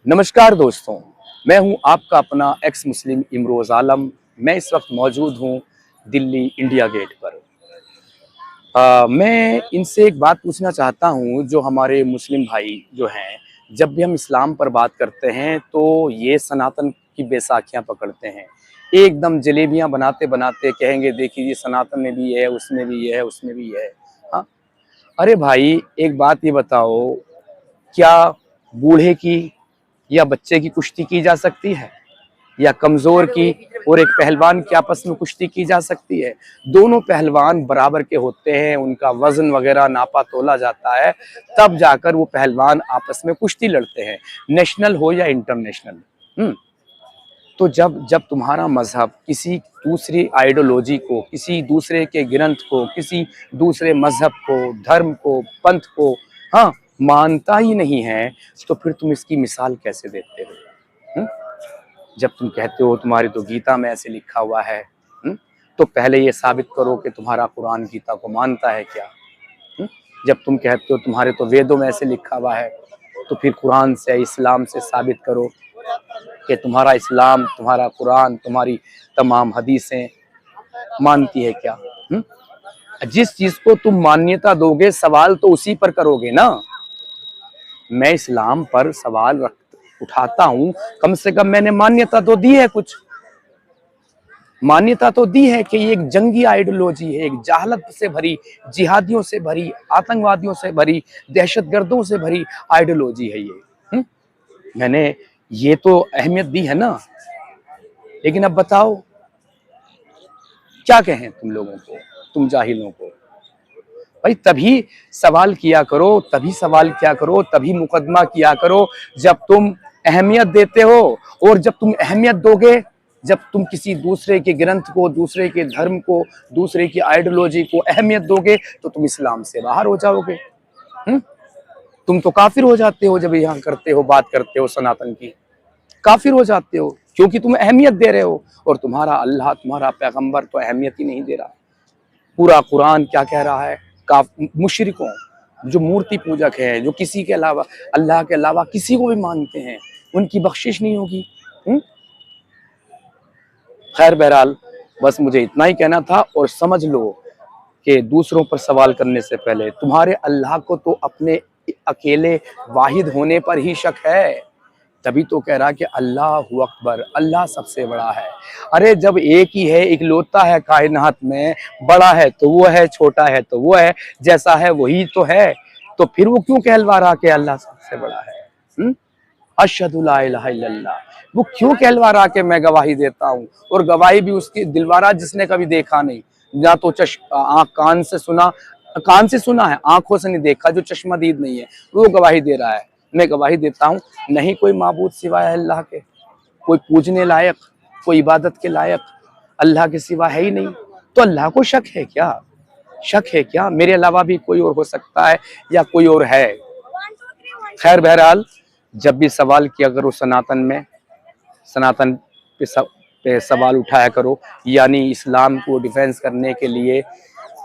नमस्कार दोस्तों, मैं हूं आपका अपना एक्स मुस्लिम इमरोज़ आलम। मैं इस वक्त मौजूद हूं दिल्ली इंडिया गेट पर। मैं इनसे एक बात पूछना चाहता हूं, जो हमारे मुस्लिम भाई जो हैं, जब भी हम इस्लाम पर बात करते हैं तो ये सनातन की बैसाखियां पकड़ते हैं। एकदम जलेबियां बनाते बनाते कहेंगे देखिए ये सनातन में भी है, उसमें भी है, उसमें भी है। हाँ, अरे भाई एक बात ये बताओ, क्या बूढ़े की या बच्चे की कुश्ती की जा सकती है, या कमजोर की और एक पहलवान की आपस में कुश्ती की जा सकती है? दोनों पहलवान बराबर के होते हैं, उनका वजन वगैरह नापा तोला जाता है, तब जाकर वो पहलवान आपस में कुश्ती लड़ते हैं, नेशनल हो या इंटरनेशनल। तो जब जब तुम्हारा मजहब किसी दूसरी आइडियोलॉजी को, किसी दूसरे के ग्रंथ को, किसी दूसरे मजहब को, धर्म को, पंथ को हाँ मानता ही नहीं है, तो फिर तुम इसकी मिसाल कैसे देते हो? जब तुम कहते हो तुम्हारी तो गीता में ऐसे लिखा हुआ है, तो पहले ये साबित करो कि तुम्हारा कुरान गीता को मानता है क्या? जब तुम कहते हो तुम्हारे तो वेदों में ऐसे लिखा हुआ है, तो फिर कुरान से, इस्लाम से साबित करो कि तुम्हारा इस्लाम, तुम्हारा कुरान, तुम्हारी तमाम हदीसें मानती है क्या? जिस चीज को तुम मान्यता दोगे, सवाल तो उसी पर करोगे ना। मैं इस्लाम पर सवाल उठाता हूं, कम से कम मैंने मान्यता तो दी है, कुछ मान्यता तो दी है कि ये एक जंगी आइडियोलॉजी है, एक जहालत से भरी, जिहादियों से भरी, आतंकवादियों से भरी, दहशतगर्दों से भरी आइडियोलॉजी है ये। मैंने ये तो अहमियत दी है ना। लेकिन अब बताओ क्या कहें तुम लोगों को, तुम जाहिलों को? भाई तभी सवाल किया करो, तभी सवाल किया करो, तभी मुकदमा किया करो जब तुम अहमियत देते हो। और जब तुम अहमियत दोगे, जब तुम किसी दूसरे के ग्रंथ को, दूसरे के धर्म को, दूसरे की आइडियोलॉजी को अहमियत दोगे, तो तुम इस्लाम से बाहर हो जाओगे। तुम तो काफिर हो जाते हो जब यहाँ करते हो, बात करते हो सनातन की। काफिर हो जाते हो क्योंकि तुम अहमियत दे रहे हो, और तुम्हारा अल्लाह, तुम्हारा पैगंबर तो अहमियत ही नहीं दे रहा। पूरा कुरान क्या कह रहा है? मुशरिकों, जो मूर्ति पूजक है, जो किसी के अलावा, अल्लाह के अलावा किसी को भी मानते हैं, उनकी बख्शिश नहीं होगी। खैर बहरहाल, बस मुझे इतना ही कहना था। और समझ लो कि दूसरों पर सवाल करने से पहले तुम्हारे अल्लाह को तो अपने अकेले वाहिद होने पर ही शक है। तभी तो कह रहा कि अल्लाहु अकबर, अल्लाह सबसे बड़ा है। अरे जब एक ही है, इकलौता है कायनात में, बड़ा है तो वो है, छोटा है तो वो है, जैसा है वही तो है, तो फिर वो क्यों कहलवा रहा कि अल्लाह सबसे बड़ा है? अशहदु ला इलाहा इल्लल्लाह, वो क्यों कहलवा रहा कि मैं गवाही देता हूँ? और गवाही भी उसकी दिलवारा जिसने कभी देखा नहीं, ना तो आँख कान से सुना है, आंखों से नहीं देखा, जो चश्मदीद नहीं है, वो गवाही दे रहा है। मैं गवाही देता हूँ, नहीं कोई माबूद सिवाय अल्लाह के, कोई पूजने लायक, कोई इबादत के लायक अल्लाह के सिवा है ही नहीं। तो अल्लाह को शक है क्या? शक है क्या मेरे अलावा भी कोई और हो सकता है, या कोई और है? खैर बहरहाल, जब भी सवाल किया करो सनातन में, सनातन पे सवाल उठाया करो, यानी इस्लाम को डिफेंस करने के लिए,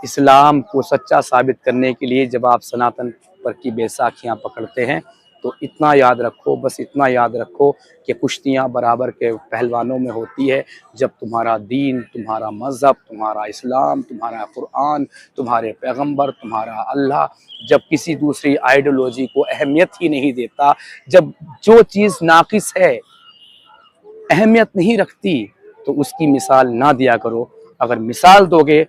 इस्लाम को सच्चा साबित करने के लिए जब आप सनातन पर की बैसाखियां पकड़ते हैं, तो इतना याद रखो, बस इतना याद रखो कि कुश्तियां बराबर के पहलवानों में होती है। जब तुम्हारा दीन, तुम्हारा मज़हब, तुम्हारा इस्लाम, तुम्हारा कुरान, तुम्हारे पैगंबर, तुम्हारा अल्लाह जब किसी दूसरी आइडियोलॉजी को अहमियत ही नहीं देता, जब जो चीज़ नाकिस है, अहमियत नहीं रखती, तो उसकी मिसाल ना दिया करो। अगर मिसाल दोगे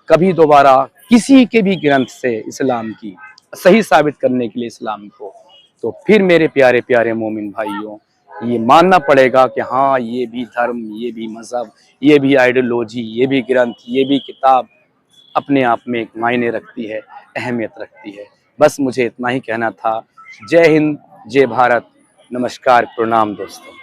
कभी दोबारा किसी के भी ग्रंथ से इस्लाम की सही साबित करने के लिए इस्लाम को, तो फिर मेरे प्यारे प्यारे मोमिन भाइयों, ये मानना पड़ेगा कि हाँ ये भी धर्म, ये भी मज़हब, ये भी आइडियोलॉजी, ये भी ग्रंथ, ये भी किताब अपने आप में एक मायने रखती है, अहमियत रखती है। बस मुझे इतना ही कहना था। जय हिंद, जय भारत, नमस्कार, प्रणाम दोस्तों।